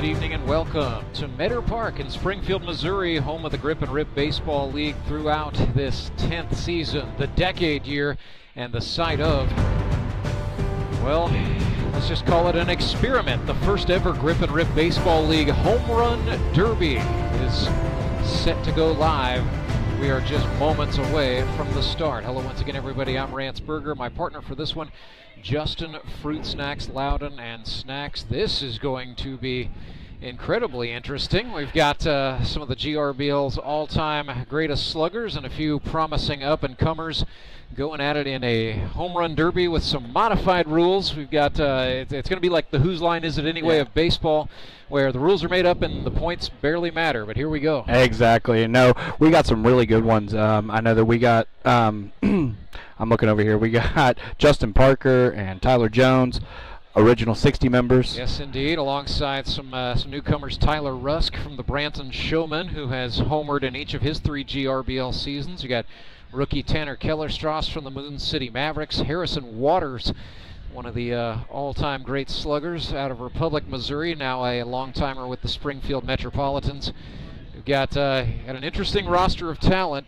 evening and welcome to Meadow Park in Springfield, Missouri, home of the Grip and Rip Baseball League throughout this 10th season, the decade year, and the site of, well, let's just call it an experiment. The first ever Grip and Rip Baseball League Home Run Derby is set to go live. We are just moments away from the start. Hello once again, everybody. I'm Rance Berger. My partner for this one, Justin Fruit Snacks Loudon and Snacks. This is going to be incredibly interesting. We've got some of the GRBL's all-time greatest sluggers and a few promising up-and-comers going at it in a home run derby with some modified rules. We've got it's going to be like the Whose Line Is It Anyway of baseball, where the rules are made up and the points barely matter, but here we go. Exactly. No, we got some really good ones. I know that we got I'm looking over here. We got Justin Parker and Tyler Jones, original 60 members. Yes, indeed, alongside some newcomers, Tyler Rusk from the Branson Showmen, who has homered in each of his 3 GRBL seasons. You got rookie Tanner Kellerstrass from the Moon City Mavericks, Harrison Waters, one of the all-time great sluggers out of Republic, Missouri, now a long-timer with the Springfield Metropolitans. We've got an interesting roster of talent.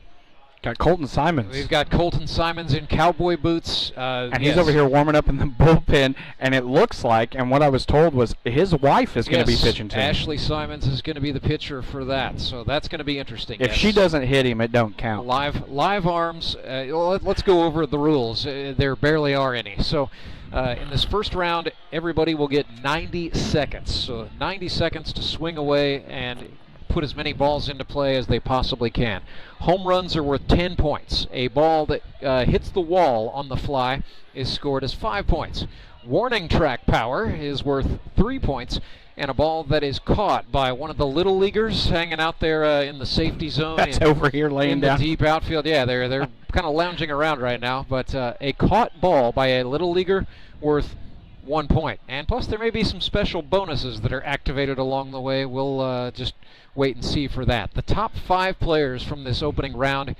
Got Colton Simons. We've got Colton Simons in cowboy boots. And he's over here warming up in the bullpen, and it looks like, and what I was told was his wife is going to be pitching to him. Ashley Simons is going to be the pitcher for that, so that's going to be interesting. If she doesn't hit him, it don't count. Live arms. Let's go over the rules. There barely are any. So in this first round, everybody will get 90 seconds. So 90 seconds to swing away and put as many balls into play as they possibly can. Home runs are worth 10 points. A ball that hits the wall on the fly is scored as 5 points. Warning track power is worth 3 points, and a ball that is caught by one of the little leaguers hanging out there in the safety zone. That's over here laying down. In the deep outfield. Yeah, they're kind of lounging around right now, but a caught ball by a little leaguer worth 1 point. And plus there may be some special bonuses that are activated along the way. We'll just wait and see for that. The top 5 players from this opening round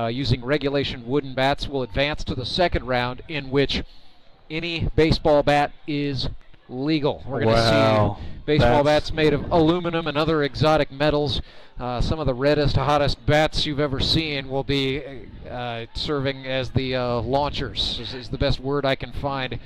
using regulation wooden bats will advance to the second round, in which any baseball bat is legal. We're going to see baseball bats made of aluminum and other exotic metals. Some of the reddest, hottest bats you've ever seen will be serving as the launchers. This is the best word I can find.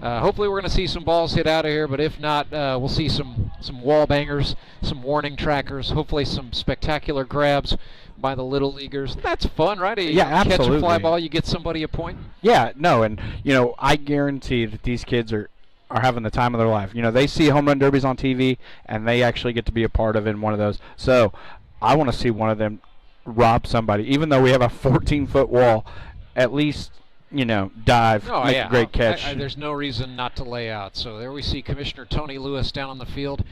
Hopefully we're going to see some balls hit out of here, but if not, we'll see some wall bangers, some warning trackers, hopefully some spectacular grabs by the little leaguers. That's fun, right? Yeah, absolutely. Catch a fly ball, you get somebody a point. Yeah, no, and I guarantee that these kids are having the time of their life. They see home run derbies on TV, and they actually get to be a part of it in one of those. So I want to see one of them rob somebody, even though we have a 14-foot wall. At least dive, make a great catch. There's no reason not to lay out. So there we see Commissioner Tony Lewis down on the field.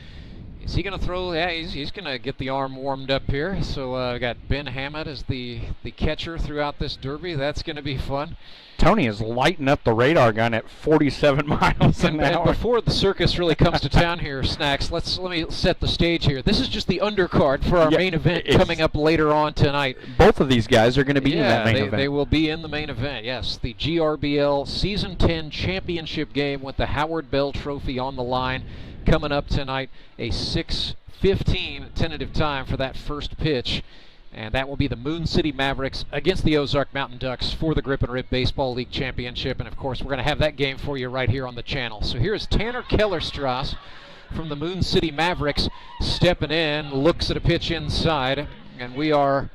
Is he going to throw? Yeah, he's going to get the arm warmed up here. So we got Ben Hammett as the catcher throughout this derby. That's going to be fun. Tony is lighting up the radar gun at 47 miles an hour. And before the circus really comes to town here, Snacks, let me set the stage here. This is just the undercard for our main event coming up later on tonight. Both of these guys are going to be in that main event. They will be in the main event, yes. The GRBL Season 10 championship game with the Howard Bell Trophy on the line coming up tonight. A 6:15 tentative time for that first pitch. And that will be the Moon City Mavericks against the Ozark Mountain Ducks for the Grip and Rip Baseball League Championship. And, of course, we're going to have that game for you right here on the channel. So here's Tanner Kellerstrass from the Moon City Mavericks stepping in, looks at a pitch inside. And we are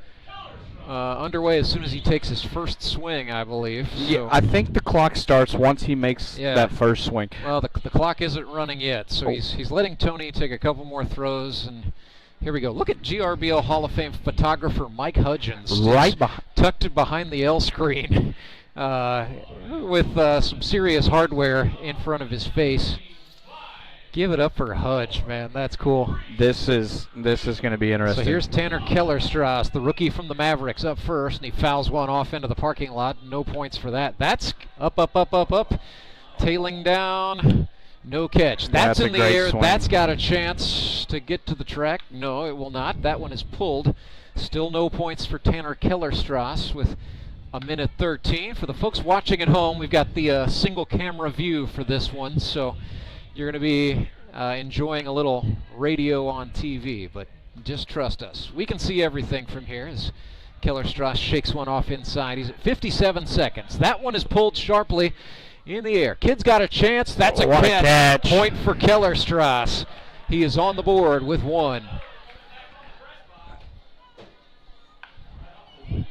underway as soon as he takes his first swing, I believe. So yeah, I think the clock starts once he makes that first swing. Well, the clock isn't running yet. So he's letting Tony take a couple more throws. And here we go. Look at GRBL Hall of Fame photographer Mike Hudgens, tucked behind the L screen with some serious hardware in front of his face. Give it up for Hudge, man. That's cool. This is going to be interesting. So here's Tanner Kellerstrass, the rookie from the Mavericks, up first, and he fouls one off into the parking lot. No points for that. That's up, tailing down. No catch. That's in the air. Swing. That's got a chance to get to the track. No, it will not. That one is pulled. Still no points for Tanner Kellerstrass with a minute 13. For the folks watching at home, we've got the single camera view for this one, so you're going to be enjoying a little radio on TV, but just trust us. We can see everything from here as Kellerstrass shakes one off inside. He's at 57 seconds. That one is pulled sharply in the air. Kid's got a chance. That's a catch. Point for Kellerstrass. He is on the board with one.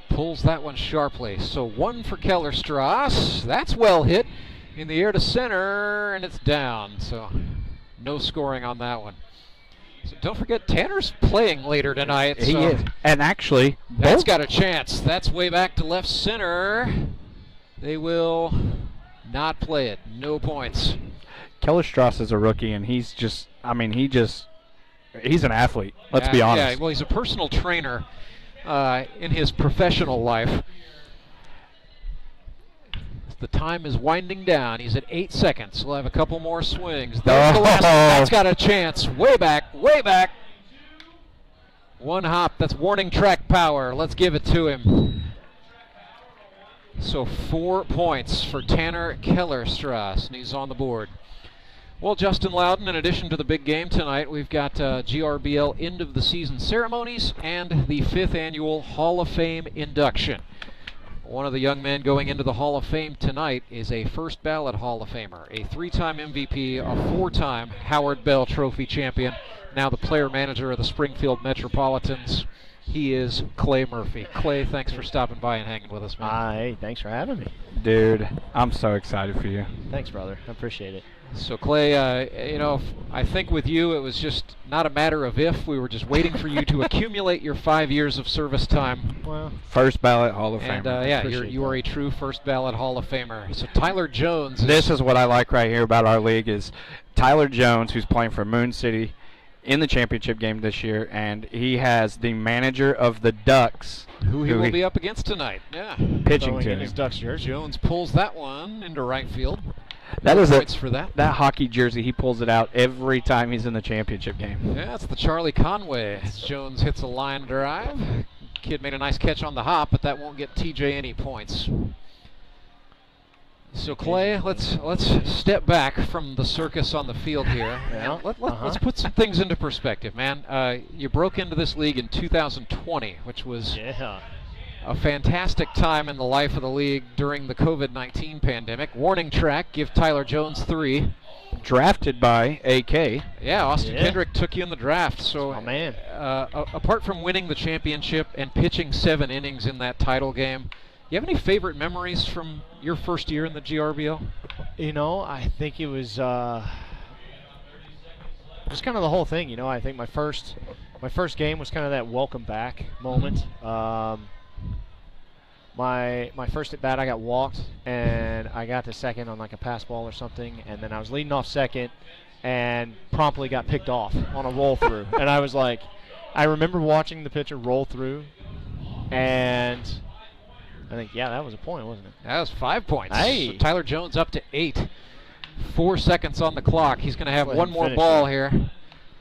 Pulls that one sharply. So one for Kellerstrass. That's well hit in the air to center, and it's down. So no scoring on that one. So don't forget, Tanner's playing later tonight. He is. And actually, that's got a chance. That's way back to left center. They will not play it. No points. Kellerstrass is a rookie, and he's just, he's an athlete. Let's be honest. Yeah, well, he's a personal trainer in his professional life. The time is winding down. He's at 8 seconds. He'll have a couple more swings. There's the last one. That's got a chance. Way back, way back. One hop. That's warning track power. Let's give it to him. So 4 points for Tanner Kellerstrass, and he's on the board. Well, Justin Loudon, in addition to the big game tonight, we've got GRBL end of the season ceremonies and the 5th annual Hall of Fame induction. One of the young men going into the Hall of Fame tonight is a first ballot Hall of Famer, a 3-time MVP, a 4-time Howard Bell Trophy champion, now the player manager of the Springfield Metropolitans. He is Clay Murphy. Clay, thanks for stopping by and hanging with us, man. Hey, thanks for having me. Dude, I'm so excited for you. Thanks, brother. I appreciate it. So, Clay, I think with you it was just not a matter of if. We were just waiting for you to accumulate your 5 years of service time. Well, first ballot Hall of and, Famer. you are a true first ballot Hall of Famer. So Tyler Jones. This is what I like right here about our league is Tyler Jones, who's playing for Moon City in the championship game this year, and he has the manager of the Ducks, who he will be up against tonight. Yeah, pitching to him. his Ducks jersey. Jones pulls that one into right field. That is points for that. That hockey jersey, he pulls it out every time he's in the championship game. Yeah, that's the Charlie Conway. Jones hits a line drive. Kid made a nice catch on the hop, but that won't get TJ any points. So Clay, let's step back from the circus on the field here. Yeah. Let's put some things into perspective, man. You broke into this league in 2020, which was a fantastic time in the life of the league during the COVID-19 pandemic. Warning track, give Tyler Jones 3. Drafted by AK. Yeah, Austin Kendrick took you in the draft. So, man. Apart from winning the championship and pitching 7 innings in that title game, you have any favorite memories from your first year in the GRBL? I think it was just kind of the whole thing. I think my first game was kind of that welcome back moment. My first at bat, I got walked, and I got to second on like a pass ball or something, and then I was leading off second, and promptly got picked off on a roll through. And I was like, I remember watching the pitcher roll through, and I think, that was a point, wasn't it? That was 5 points. Hey. So Tyler Jones up to 8. 4 seconds on the clock. He's going to have one more finish ball it. here.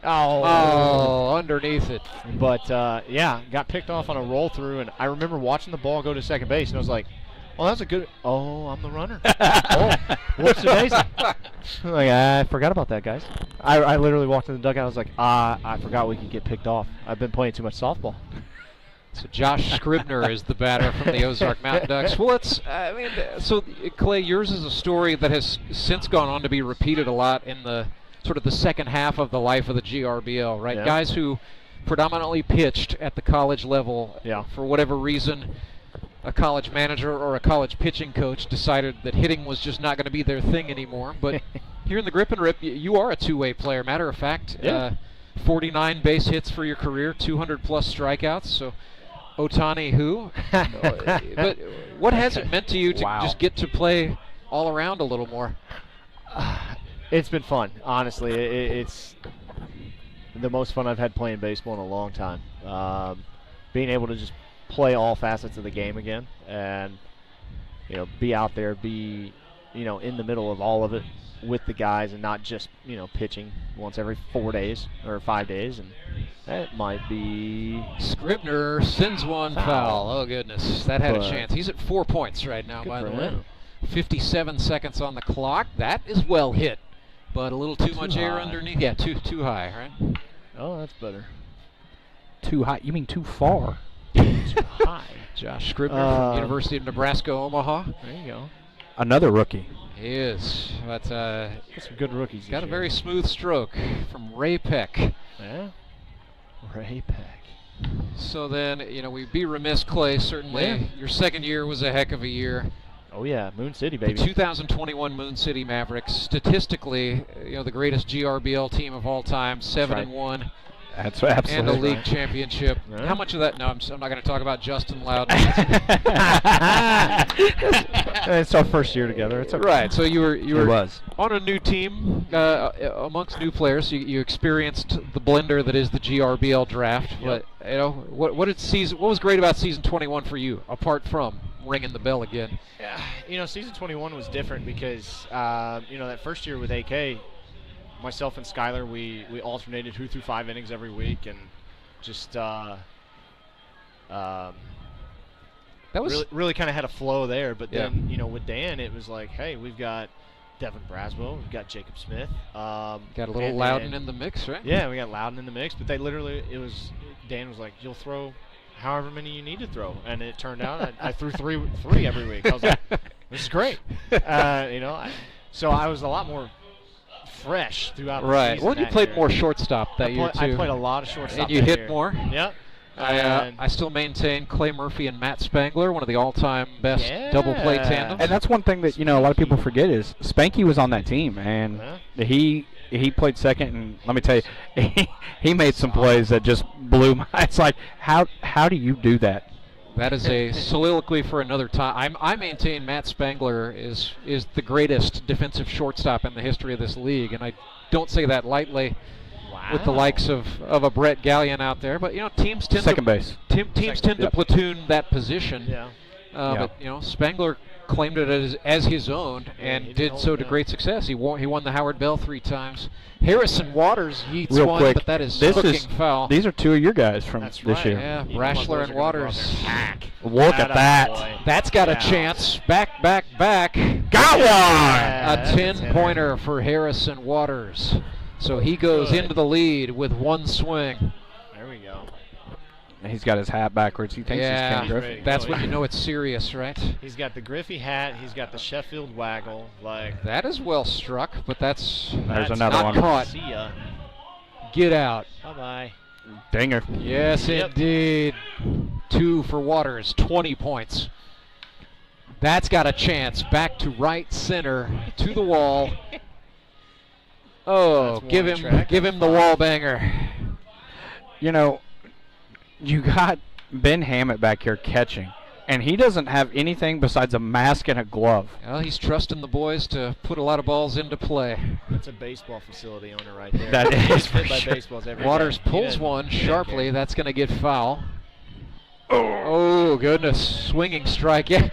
Oh, underneath it. But, got picked off on a roll through, and I remember watching the ball go to second base, and I was like, oh, that's a good, I'm the runner. What's the base? Like, I forgot about that, guys. I literally walked in the dugout, I was like, I forgot we could get picked off. I've been playing too much softball. So Josh Scribner is the batter from the Ozark Mountain Ducks. Well, so Clay, yours is a story that has since gone on to be repeated a lot in the sort of the second half of the life of the GRBL, right? Yeah. Guys who predominantly pitched at the college level, for whatever reason, a college manager or a college pitching coach decided that hitting was just not going to be their thing anymore. But here in the Grip and Rip, you are a two-way player. Matter of fact, 49 base hits for your career, 200-plus strikeouts. So Otani who? But what has it meant to you to just get to play all around a little more? It's been fun, honestly. It's the most fun I've had playing baseball in a long time. Being able to just play all facets of the game again, and be out there, be in the middle of all of it with the guys, and not just pitching once every 4 days or 5 days, and that might be Scribner sends one foul. Oh goodness, that had a chance. He's at 4 points right now, by the way. 57 seconds on the clock. That is well hit, but a little too much air underneath. Yeah, too high, right? Oh, that's better. Too high. You mean too far? Too high. Josh Scribner from University of Nebraska, Omaha. There you go. Another rookie. He is. But Got some good rookies. got a this very year. smooth stroke from Ray Peck. Yeah. Ray Peck. So then, we'd be remiss, Clay. Certainly, Yeah. your second year was a heck of a year. Oh yeah, Moon City, The baby. 2021 Moon City Mavericks, statistically, the greatest GRBL team of all time, 7-1, That's and a absolutely league right. championship. Yeah. How much of that? No, I'm not going to talk about Justin Loudon. It's our first year together. It's okay. Right. So you were It was. on a new team amongst new players. You experienced the blender that is the GRBL draft. Yep. But what was great about season 21 for you, apart from ringing the bell again? Yeah, season 21 was different because that first year with AK, myself and Skylar, we alternated who threw 5 innings every week, and just That was really kind of had a flow there. But Yeah. then with Dan, it was like, hey, we've got Devin Braswell, we've got Jacob Smith. got a little and- Loudon and- in the mix, right? Yeah, we got Loudon in the mix, but Dan was like, you'll throw however many you need to throw, and it turned out I threw three every week. I was like, this is great. So I was a lot more fresh throughout the Right. season Well, you that played year. more shortstop that year too. I played a lot of shortstop and you that hit year. more. Yep. I still maintain Clay Murphy and Matt Spangler, one of the all-time best double play Yeah. tandems. And that's one thing that a lot of people forget is Spanky was on that team, and he played second. And let me tell you, he made some plays that just blew my. It's like how do you do that? That is a soliloquy for another time. I maintain Matt Spangler is the greatest defensive shortstop in the history of this league, and I don't say that lightly. With the likes of a Brett Gallion out there, but teams tend Second base. teams tend to platoon that position. Yeah. But Spangler claimed it as his own and he did did hold so it to down. great success. He won the Howard Bell 3 times. Harrison Waters yeets Real one, quick, but that is this hooking is foul. these are 2 of your guys from That's this right. year. Yeah, You know my boys Brashler are and gonna go out Waters. there and hack. Look at that. Boy. That's got a Yeah. chance. Back. Got one. Yeah, A that's a 10-pointer for Harrison Waters. So he goes Good. into the lead with 1 swing. There we go. He's got his hat backwards. He thinks he's Ken ready. Griffith. That's Oh, when yeah. you know it's serious, right? He's got the Griffey hat. He's got the Sheffield waggle. Like That is well struck, but that's There's that's another not one. caught. See ya. Get out. Bye-bye. Dinger. Yes, Yep. indeed. 2 for Waters, 20 points. That's got a chance. Back to right center, to the wall. Oh, That's give one him track. the wall banger. You got Ben Hammett back here catching, and he doesn't have anything besides a mask and a glove. Well, he's trusting the boys to put a lot of balls into play. That's a baseball facility owner right there. That is He's for hit by sure. baseballs every Waters day. pulls one sharply. That's going to get foul. Oh, goodness. Swinging strike. Yeah.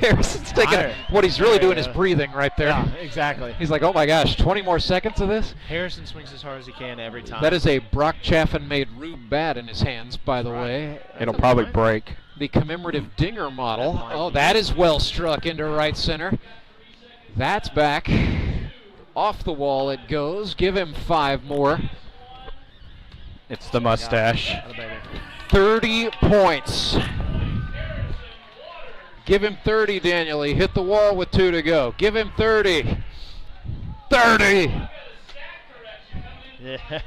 Harrison's taking Higher. what he's really doing is Yeah. breathing right there. Yeah, exactly. He's like, oh my gosh, 20 more seconds of this? Harrison swings as hard as he can every time. That is a Brock Chaffin-made Rube bat in his hands, by the way. It'll probably break. The commemorative dinger model. Oh, that is well struck into right center. That's back. Off the wall it goes. Give him 5 more. It's the mustache. Atta baby. 30 points. Give him 30, Daniel. He hit the wall with 2 to go. Give him 30. 30. Yeah.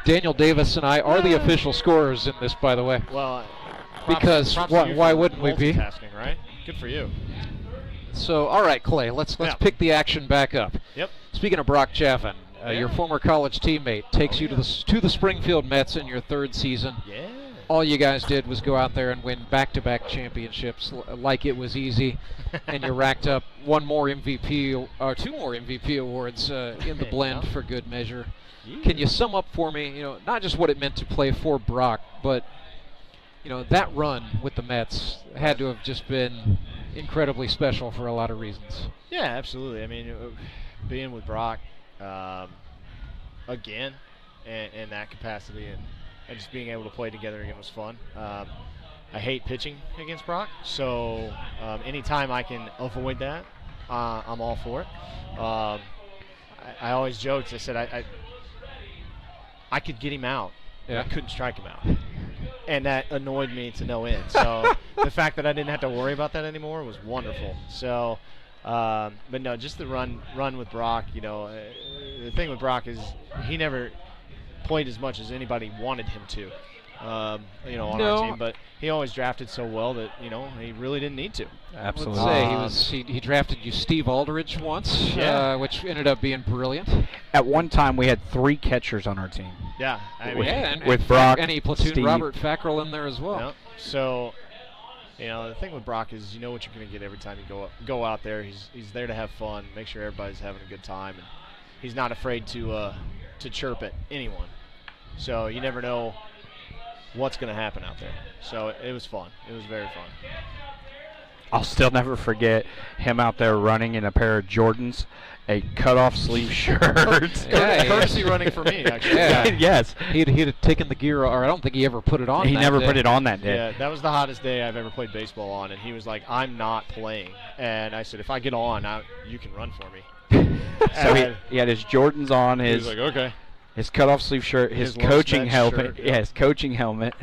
Daniel Davis and I are the official scorers in this, by the way. Well, Because props why- to you why for wouldn't we be? multitasking, right? Good for you. So, all right, Clay, let's Yeah. pick the action back up. Yep. Speaking of Brock Chaffin, Yeah. your former college teammate takes Oh, you yeah. to the Springfield Mets in your 3rd season. Yeah. All you guys did was go out there and win back-to-back championships like it was easy, and you racked up 2 more MVP awards in the blend for good measure. Can you sum up for me, not just what it meant to play for Brock, but that run with the Mets had to have just been incredibly special for a lot of reasons. Yeah, absolutely. I mean, being with Brock again in that capacity and just being able to play together again was fun. I hate pitching against Brock, so anytime I can avoid that, I'm all for it. I always joked. I said I could get him out. Yeah. I couldn't strike him out. And that annoyed me to no end. So the fact that I didn't have to worry about that anymore was wonderful. So, but no, just the run with Brock. You know, the thing with Brock is he never played as much as anybody wanted him to. You know, on our team, but he always drafted so well that, you know, he really didn't need to. Absolutely. Let's say he drafted you Steve Aldridge once, which ended up being brilliant. At one time, we had 3 catchers on our team. Yeah, I mean, with Brock, and he platooned Steve. Robert Fackrell in there as well. Yeah. So, you know, the thing with Brock is you know what you're going to get every time you go out there. He's there to have fun, make sure everybody's having a good time, and he's not afraid to chirp at anyone. So you never know what's going to happen out there. So it was fun. It was very fun. I'll still never forget him out there running in a pair of Jordans, a cut-off sleeve shirt. Courtesy running for me, actually. Yeah. Yes. He'd have taken the gear, or I don't think he ever put it on. He never day. put it on that day. Yeah, that was the hottest day I've ever played baseball on, and he was like, "I'm not playing." And I said, "If I get on, you can run for me." So he had his Jordans on, he was like, "Okay." his cut-off sleeve shirt, his His coaching lunch helmet. shirt, Yeah, his coaching helmet.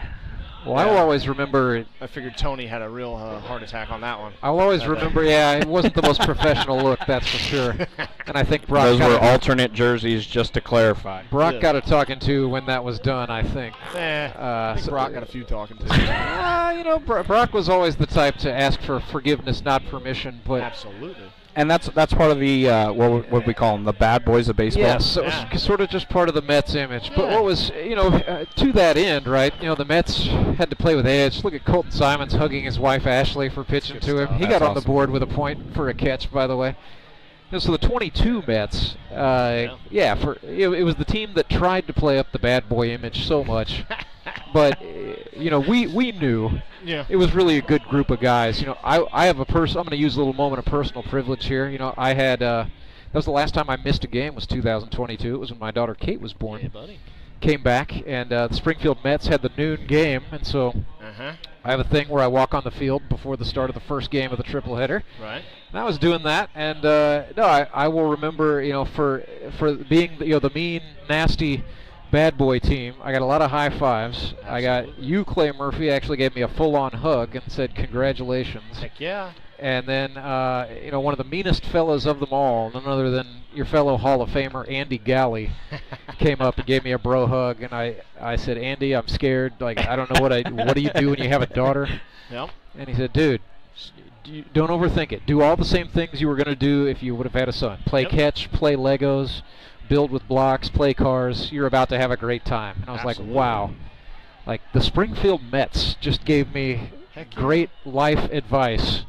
Well, I will always remember. I figured Tony had a real heart attack on that one. I'll always remember. Yeah, it wasn't the most professional look, that's for sure. And I think Brock. Those were alternate jerseys, just to clarify. Brock got a talking to when that was done, I think. I think Brock got a few talking to. You know, Brock was always the type to ask for forgiveness, not permission. But absolutely. And that's part of the what we call them, the bad boys of baseball. Yes, so it was sort of just part of the Mets image. But what was, you know, to that end, right? You know, the Mets had to play with edge. Look at Colton Simons hugging his wife Ashley for pitching to him. He got on the board with a point for a catch, by the way. You know, so the 22 Mets, it was the team that tried to play up the bad boy image so much. But you know, we knew it was really a good group of guys. You know, I have I'm going to use a little moment of personal privilege here. You know, I had that was the last time I missed a game was 2022. It was when my daughter Kate was born. Yeah, buddy. Came back, and the Springfield Mets had the noon game, and so I have a thing where I walk on the field before the start of the first game of the triple-header. Right. And I was doing that, and I will remember, you know, for being, you know, the mean, nasty bad boy team. I got a lot of high fives. Absolutely. I got you, Clay Murphy, actually gave me a full-on hug and said congratulations. Heck yeah. And then, you know, one of the meanest fellas of them all, none other than your fellow Hall of Famer Andy Galley, came up and gave me a bro hug, and I said, Andy, I'm scared. Like, I don't know what do you do when you have a daughter? Yep. And he said, dude, don't overthink it. Do all the same things you were going to do if you would have had a son. Play catch, play Legos, build with blocks, play cars. You're about to have a great time. And I was like, wow. Like, the Springfield Mets just gave me great life advice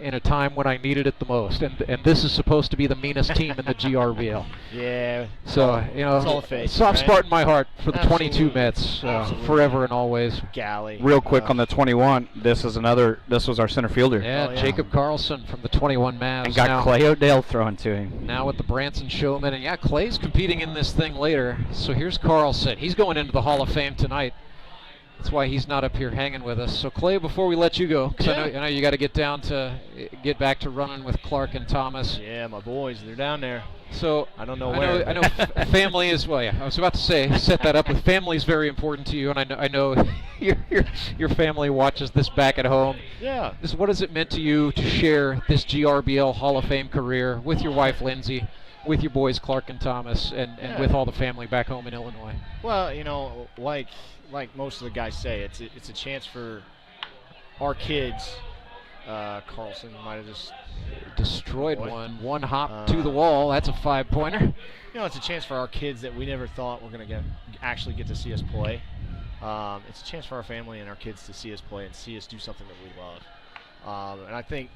in a time when I needed it the most. And this is supposed to be the meanest team in the GRBL. Yeah. So, you know, it's all fake, soft right? spot in my heart for the 22 Mets, forever and always. Galley. Real quick on the 21, this was our center fielder. Yeah, Jacob Karlson from the 21 Mavs. And got Clay O'Dell thrown to him. Now with the Branson Showmen. And yeah, Clay's competing in this thing later. So here's Karlson. He's going into the Hall of Fame tonight. That's why he's not up here hanging with us. So Clay, before we let you go, because I know you got to get back to running with Clark and Thomas. Yeah, my boys, they're down there. So I don't know where. I know family is, well, yeah, I was about to say, set that up with family is very important to you, and I know your family watches this back at home. Yeah. What has it meant to you to share this GRBL Hall of Fame career with your wife, Lindsay, with your boys, Clark and Thomas, and with all the family back home in Illinois? Well, you know, like most of the guys say, it's a chance for our kids. Karlson might have just destroyed one hop to the wall. That's a 5-pointer. You know, it's a chance for our kids that we never thought were going to actually get to see us play. It's a chance for our family and our kids to see us play and see us do something that we love. And I think,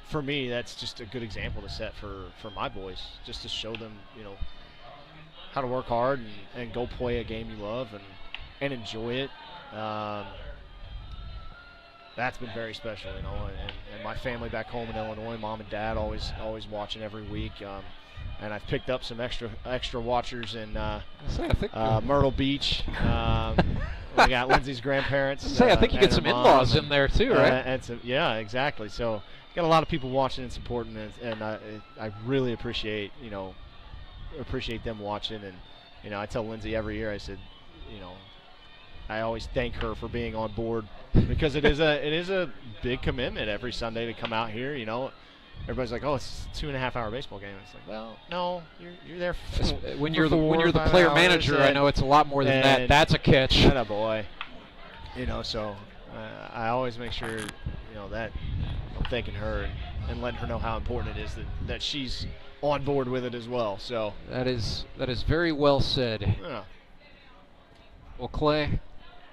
for me, that's just a good example to set for my boys, just to show them, you know, how to work hard and go play a game you love and enjoy it. That's been very special, you know, and my family back home in Illinois, mom and dad always watching every week, and I've picked up some extra watchers in Myrtle Beach. We got Lindsay's grandparents. I think you get some in-laws in there too, right? Yeah, exactly. So got a lot of people watching and supporting, and I really appreciate them watching, and I tell Lindsay every year, I said, I always thank her for being on board because it is a big commitment every Sunday to come out here. Everybody's like, oh, it's a 2.5-hour baseball game. It's like, well, no, you're there when you're the player manager. I know it's a lot more than that. That's a catch. Atta boy. So I always make sure that I'm thanking her and letting her know how important it is that she's on board with it as well. So that is very well said. Yeah. Well, Clay,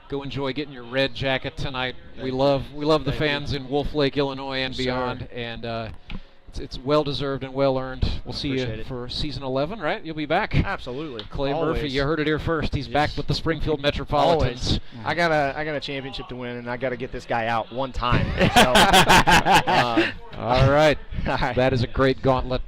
go enjoy getting your red jacket tonight. We love the fans in Wolf Lake, Illinois, and beyond, and it's well deserved and well earned. We'll see you for season 11, right? You'll be back. Absolutely. Clay Always. Murphy, you heard it here first. He's back with the Springfield Metropolitans. Always. I got a championship to win, and I got to get this guy out one time. So, all right. That is a great gauntlet.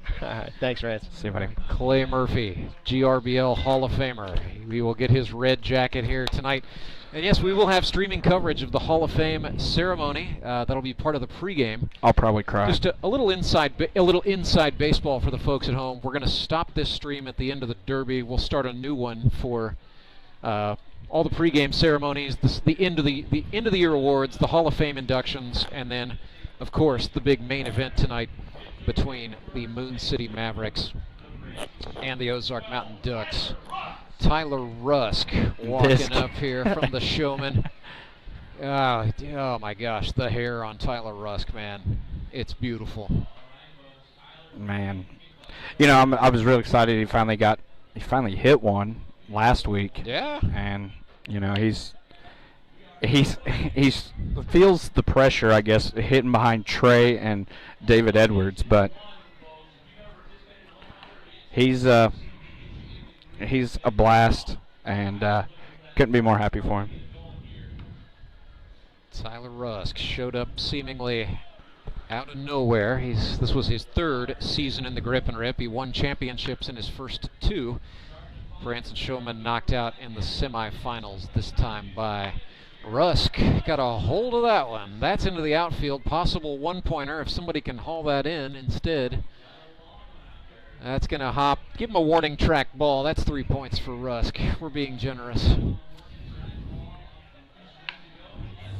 Thanks, Rance. See you, buddy. Clay Murphy, GRBL Hall of Famer. We will get his red jacket here tonight. And yes, we will have streaming coverage of the Hall of Fame ceremony. That'll be part of the pregame. I'll probably cry. Just a little inside baseball for the folks at home. We're going to stop this stream at the end of the Derby. We'll start a new one for all the pregame ceremonies, the end of the year awards, the Hall of Fame inductions, and then, of course, the big main event tonight between the Moon City Mavericks and the Ozark Mountain Ducks. Tyler Rusk walking up here from the Showmen. Oh my gosh, the hair on Tyler Rusk, man. It's beautiful. Man. I was really excited he finally hit one last week. Yeah. And he's feels the pressure, I guess, hitting behind Trey and David Edwards, but he's a blast, and couldn't be more happy for him. Tyler Rusk showed up seemingly out of nowhere. This was his third season in the Grip and Rip. He won championships in his first two. Branson Showmen knocked out in the semifinals, this time by Rusk. Got a hold of that one. That's into the outfield. Possible one-pointer if somebody can haul that in instead. That's going to hop. Give him a warning track ball. That's 3 points for Rusk. We're being generous.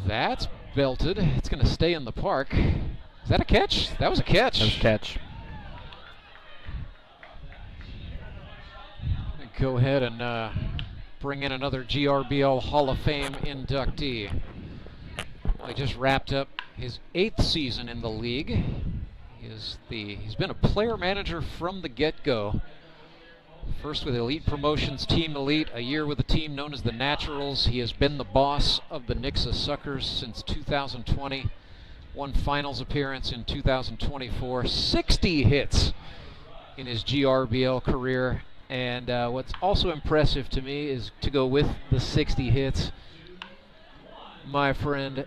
That's belted. It's going to stay in the park. Is that a catch? That was a catch. That was a catch. Go ahead and bring in another GRBL Hall of Fame inductee. He just wrapped up his 8th season in the league. He's been a player manager from the get-go. First with Elite Promotions Team Elite, a year with a team known as the Naturals. He has been the boss of the Nixa Suckers since 2020. One finals appearance in 2024. 60 hits in his GRBL career. And what's also impressive to me is to go with the 60 hits. My friend,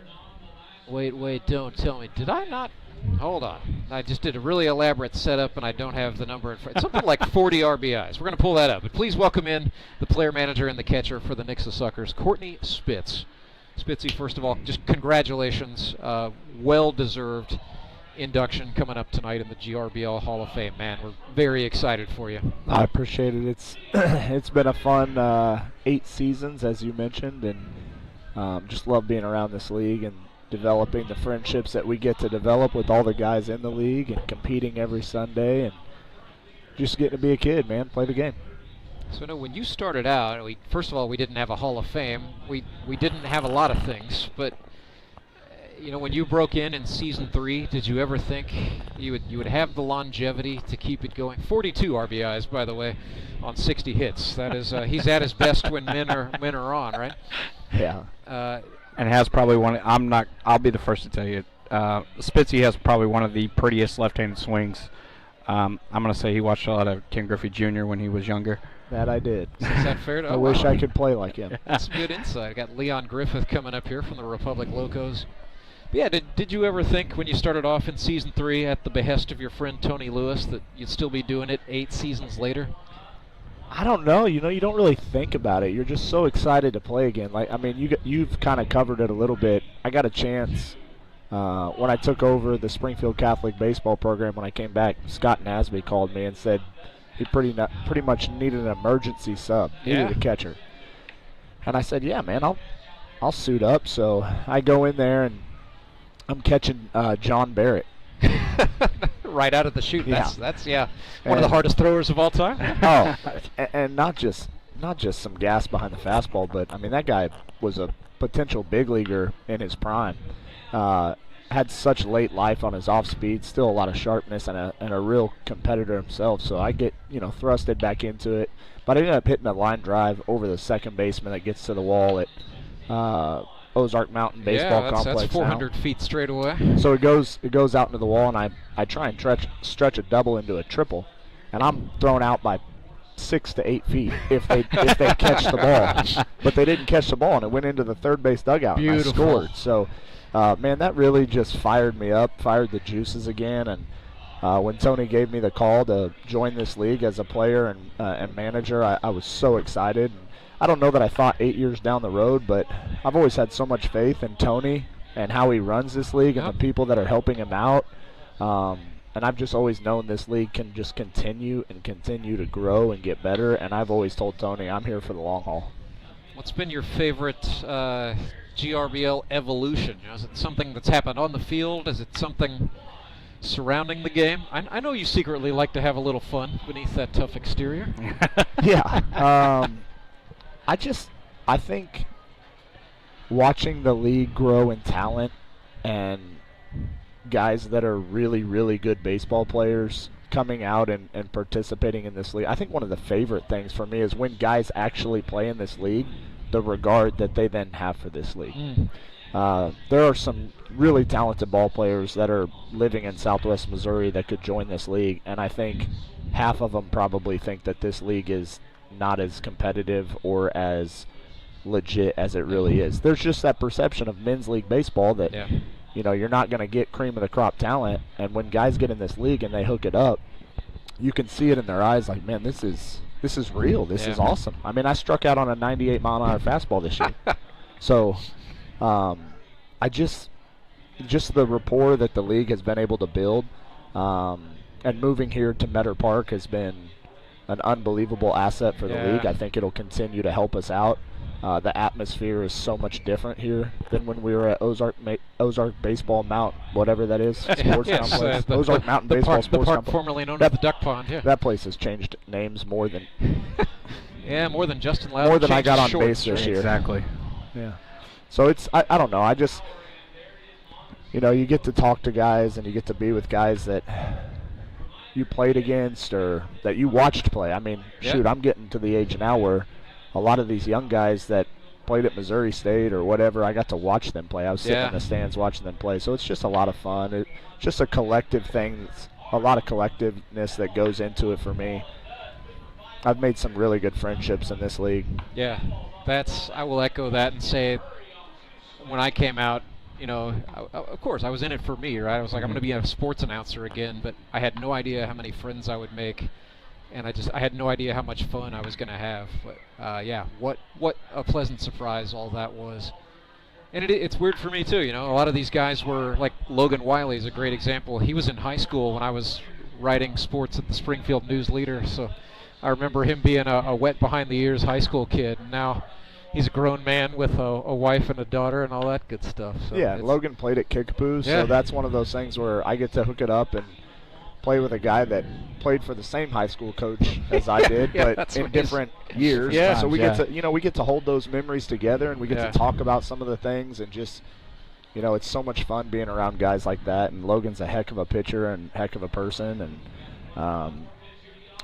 wait, don't tell me. Did I not? Hold on. I just did a really elaborate setup, and I don't have the number in front. Something like 40 RBIs. We're going to pull that up. But please welcome in the player manager and the catcher for the Nixa Suckers, Courtney Spitz. Spitzy, first of all, just congratulations. Well-deserved induction coming up tonight in the GRBL Hall of Fame. Man, we're very excited for you. I appreciate it. It's been a fun 8 seasons, as you mentioned, and just love being around this league and developing the friendships that we get to develop with all the guys in the league and competing every Sunday and just getting to be a kid, man, play the game. So no, when you started out, first of all, we didn't have a Hall of Fame. We didn't have a lot of things, but when you broke in season 3, did you ever think you would have the longevity to keep it going? 42 RBIs, by the way, on 60 hits. That is, he's at his best when men are on, right? Yeah. And has probably I'll be the first to tell you, Spitzy has probably one of the prettiest left-handed swings. I'm going to say he watched a lot of Ken Griffey Jr. when he was younger. That I did. Is that fair? I wish I could play like him. That's some good insight. I got Leon Griffith coming up here from the Republic Locos. But yeah, did you ever think when you started off in season 3 at the behest of your friend Tony Lewis that you'd still be doing it 8 seasons later? I don't know. You don't really think about it. You're just so excited to play again. You've kind of covered it a little bit. I got a chance when I took over the Springfield Catholic baseball program when I came back. Scott Nasby called me and said, he pretty much needed an emergency sub, needed a catcher. And I said, yeah, man, I'll suit up. So I go in there, and I'm catching John Barrett. Right out of the chute. Yeah. That's one of the hardest throwers of all time. And not just some gas behind the fastball, but I mean, that guy was a potential big leaguer in his prime. Had such late life on his off speed, still a lot of sharpness, and a real competitor himself. So I get thrusted back into it, but I ended up hitting a line drive over the second baseman that gets to the wall at Ozark Mountain Baseball Complex. That's 400 feet straight away. So it goes out into the wall, and I try and stretch a double into a triple, and I'm thrown out by 6 to 8 feet if they catch the ball. But they didn't catch the ball, and it went into the third base dugout. Beautiful. And I scored. So, man, that really just fired me up, fired the juices again. And when Tony gave me the call to join this league as a player and manager, I was so excited. And I don't know that I thought 8 years down the road, but I've always had so much faith in Tony and how he runs this league and the people that are helping him out. And I've just always known this league can just continue to grow and get better. And I've always told Tony, I'm here for the long haul. What's been your favorite GRBL evolution? Is it something that's happened on the field? Is it something surrounding the game? I know you secretly like to have a little fun beneath that tough exterior. Yeah. I think watching the league grow in talent and guys that are really, really good baseball players coming out and participating in this league. I think one of the favorite things for me is when guys actually play in this league, the regard that they then have for this league. There are some really talented ball players that are living in Southwest Missouri that could join this league, and I think half of them probably think that this league is not as competitive or as legit as it really is. There's just that perception of men's league baseball that you're not going to get cream of the crop talent, and when guys get in this league and they hook it up, you can see it in their eyes like, man, this is real. This is awesome. I mean, I struck out on a 98-mile-an-hour fastball this year. So I just the rapport that the league has been able to build, and moving here to Metter Park has been an unbelievable asset for the league. I think it'll continue to help us out. The atmosphere is so much different here than when we were at Ozark Baseball Mount, whatever that is, sports complex. Ozark Mountain Baseball Sports park Complex. Formerly known as the Duck Pond. Yeah. That place has changed names more than more than Justin Loud. More than I got on shorts, base this year. Exactly. Yeah. So it's I don't know. I just you get to talk to guys and you get to be with guys that you played against or that you watched play. I mean, shoot, I'm getting to the age now where a lot of these young guys that played at Missouri State or whatever, I got to watch them play. I was sitting in the stands watching them play. So it's just a lot of fun. It's just a collective thing. It's a lot of collectiveness that goes into it for me. I've made some really good friendships in this league. Yeah, I will echo that and say when I came out, of course I was in it for me, right? I was like, I'm going to be a sports announcer again, but I had no idea how many friends I would make. And I had no idea how much fun I was going to have. But what a pleasant surprise all that was. And it's weird for me too. A lot of these guys were like Logan Wiley is a great example. He was in high school when I was writing sports at the Springfield News Leader. So I remember him being a wet behind the ears high school kid. And now he's a grown man with a wife and a daughter and all that good stuff. So Logan played at Kickapoo, so that's one of those things where I get to hook it up and play with a guy that played for the same high school coach as I did, but in different years. Yeah. So we get to we get to hold those memories together, and we get to talk about some of the things, and just it's so much fun being around guys like that. And Logan's a heck of a pitcher and heck of a person, and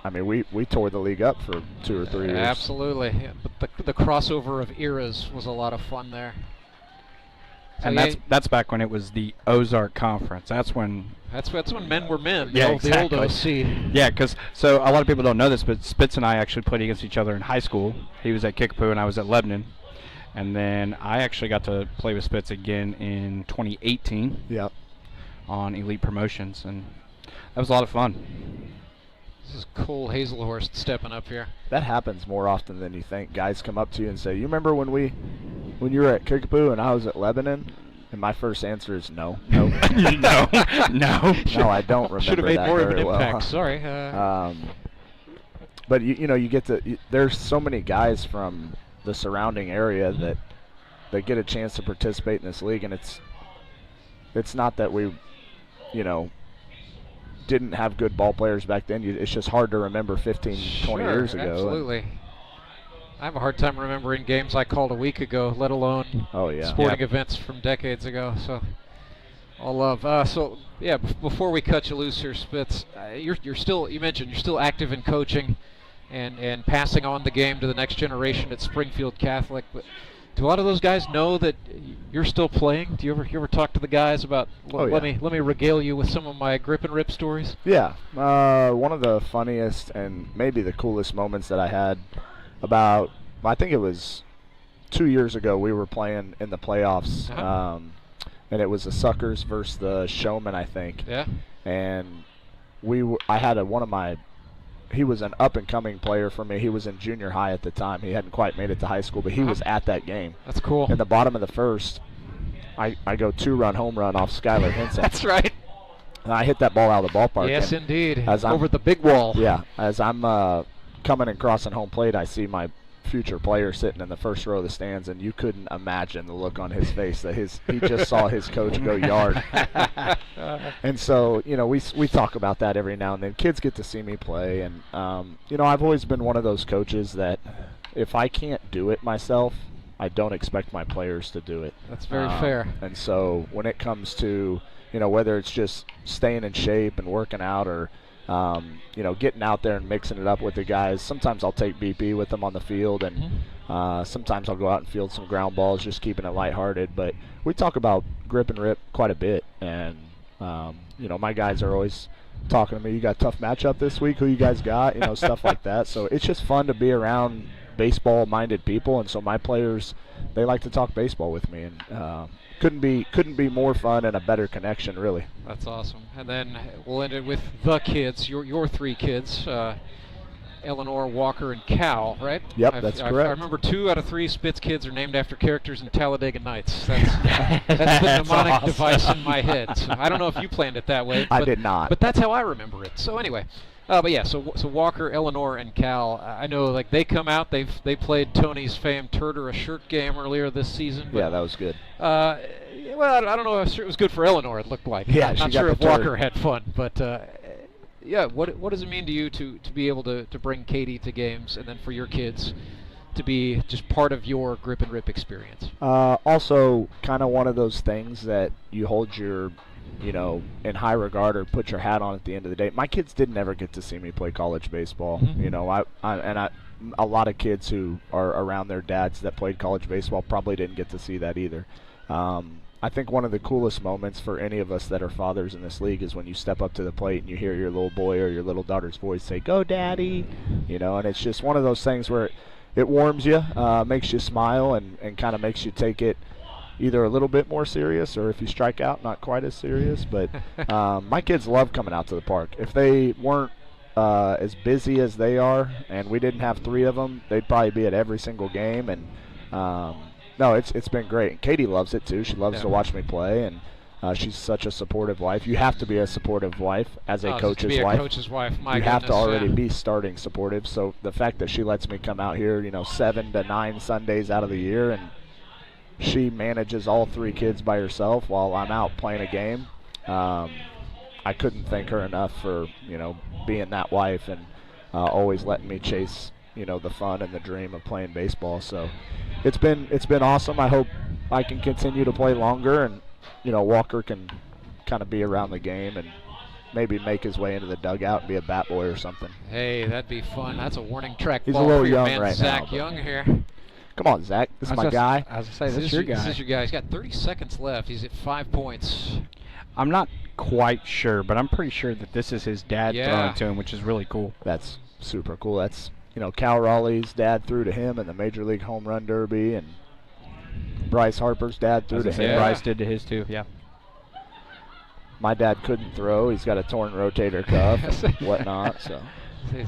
I mean we tore the league up for 2 or 3 years. Absolutely, but the crossover of eras was a lot of fun there. So and that's back when it was the Ozark Conference. That's when men were men. Exactly. The old OC. Yeah, because so a lot of people don't know this, but Spitz and I actually played against each other in high school. He was at Kickapoo and I was at Lebanon, and then I actually got to play with Spitz again in 2018. Yep. On Elite Promotions, and that was a lot of fun. This is Cole Haselhorst stepping up here. That happens more often than you think. Guys come up to you and say, "You remember when you were at Kickapoo and I was at Lebanon?" And my first answer is no. No, I don't remember. Should have made that more of an very well. impact. Sorry. but you know, you get to there's so many guys from the surrounding area that get a chance to participate in this league, and it's not that we, you know, didn't have good ball players back then. It's just hard to remember 15, 20 years ago. Absolutely. I have a hard time remembering games I called a week ago, let alone sporting events from decades ago. So, all love. Before we cut you loose here, Spitz, you're still, you mentioned you're still active in coaching and passing on the game to the next generation at Springfield Catholic. But do a lot of those guys know that you're still playing? Do you ever talk to the guys about, let me regale you with some of my grip and rip stories? Yeah. One of the funniest and maybe the coolest moments that I had about, I think it was 2 years ago, we were playing in the playoffs, and it was the Suckers versus the Showmen, I think. Yeah. And I had he was an up-and-coming player for me. He was in junior high at the time. He hadn't quite made it to high school, but he was at that game. That's cool. In the bottom of the first, I go 2-run home run off Skylar Henson. That's right. And I hit that ball out of the ballpark. Yes, indeed. Over the big wall. Yeah. As I'm coming and crossing home plate, I see my future player sitting in the first row of the stands, and you couldn't imagine the look on his face that he just saw his coach go yard. And so, you know, we talk about that every now and then. Kids get to see me play, and you know, I've always been one of those coaches that if I can't do it myself, I don't expect my players to do it. That's very fair. And so when it comes to, you know, whether it's just staying in shape and working out, or you know, getting out there and mixing it up with the guys. Sometimes I'll take BP with them on the field, and sometimes I'll go out and field some ground balls, just keeping it lighthearted. But we talk about grip and rip quite a bit, and you know, my guys are always talking to me. You got a tough matchup this week? Who you guys got? You know, stuff like that. So it's just fun to be around baseball-minded people, and so my players, they like to talk baseball with me, and couldn't be more fun and a better connection, really. That's awesome. And then we'll end it with the kids, your three kids, Eleanor, Walker, and Cal, right? Yep, that's correct. I remember 2 out of 3 Spitz kids are named after characters in Talladega Nights. That's the mnemonic device in my head. So I don't know if you planned it that way. I did not. But that's how I remember it. So anyway. But yeah, so Walker, Eleanor, and Cal, I know, like, they come out. They played Tony's famed Turd or a Shirt game earlier this season. But, yeah, that was good. Well, I don't know if it was good for Eleanor, it looked like. Yeah, I'm not sure if Walker had fun, but yeah, what does it mean to you to be able to bring Katie to games, and then for your kids to be just part of your grip and rip experience? Also, kind of one of those things that you hold your, you know, in high regard, or put your hat on at the end of the day. My kids didn't ever get to see me play college baseball. You know, a lot of kids who are around their dads that played college baseball probably didn't get to see that either. I think one of the coolest moments for any of us that are fathers in this league is when you step up to the plate and you hear your little boy or your little daughter's voice say, "Go, Daddy!" You know, and it's just one of those things where it warms you, makes you smile, and kind of makes you take it either a little bit more serious, or if you strike out, not quite as serious. But my kids love coming out to the park. If they weren't as busy as they are, and we didn't have 3 of them, they'd probably be at every single game. And no, it's been great. Katie loves it too. She loves to watch me play, and she's such a supportive wife. You have to be a supportive wife as a coach's wife. Coach's wife. My you goodness, have to already be starting supportive. So the fact that she lets me come out here, you know, 7 to 9 Sundays out of the year, and she manages all 3 kids by herself while I'm out playing a game. I couldn't thank her enough for, you know, being that wife and always letting me chase, you know, the fun and the dream of playing baseball. So it's been awesome. I hope I can continue to play longer, and, you know, Walker can kind of be around the game and maybe make his way into the dugout and be a bat boy or something. Hey, that'd be fun. That's a warning track He's ball a little for your young man, right Zach now, Young here. Come on, Zach. This is my guy. I was going to say, this is your guy. This is your guy. He's got 30 seconds left. He's at 5 points. I'm not quite sure, but I'm pretty sure that this is his dad throwing to him, which is really cool. That's super cool. That's, you know, Cal Raleigh's dad threw to him in the Major League Home Run Derby, and Bryce Harper's dad threw to him. Yeah. Bryce did to his too, yeah. My dad couldn't throw. He's got a torn rotator cuff and whatnot. So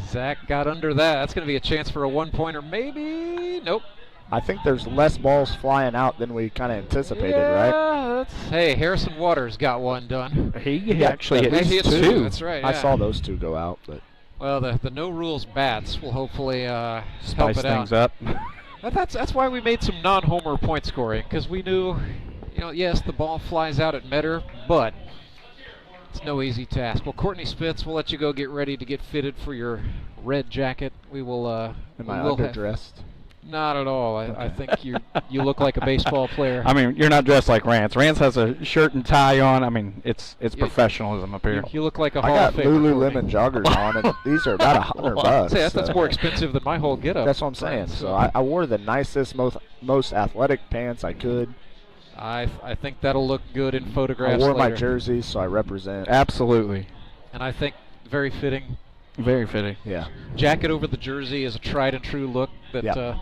Zach got under that. That's going to be a chance for a 1-pointer, maybe. Nope. I think there's less balls flying out than we kind of anticipated, right? Hey, Harrison Waters got one done. He actually hit 2. That's right. Yeah. I saw those 2 go out, but Well, the no rules bats will hopefully help Spice it things out. up. That's why we made some non-homer point scoring, because we knew, yes, the ball flies out at Metter, but it's no easy task. Well, Courtney Spitz, we'll let you go get ready to get fitted for your red jacket. We will. Am I underdressed? Not at all. I think you look like a baseball player. I mean, you're not dressed like Rance. Rance has a shirt and tie on. I mean, it's professionalism up here. You look like a I Hall got of Famer. Lululemon joggers on, and these are about $100. That's more expensive than my whole getup. That's what I'm saying. So I wore the nicest, most athletic pants I could. I think that'll look good in photographs. I wore later. my jersey, so I represent. Absolutely. And I think very fitting. Very fitting. Yeah. Jacket over the jersey is a tried and true look that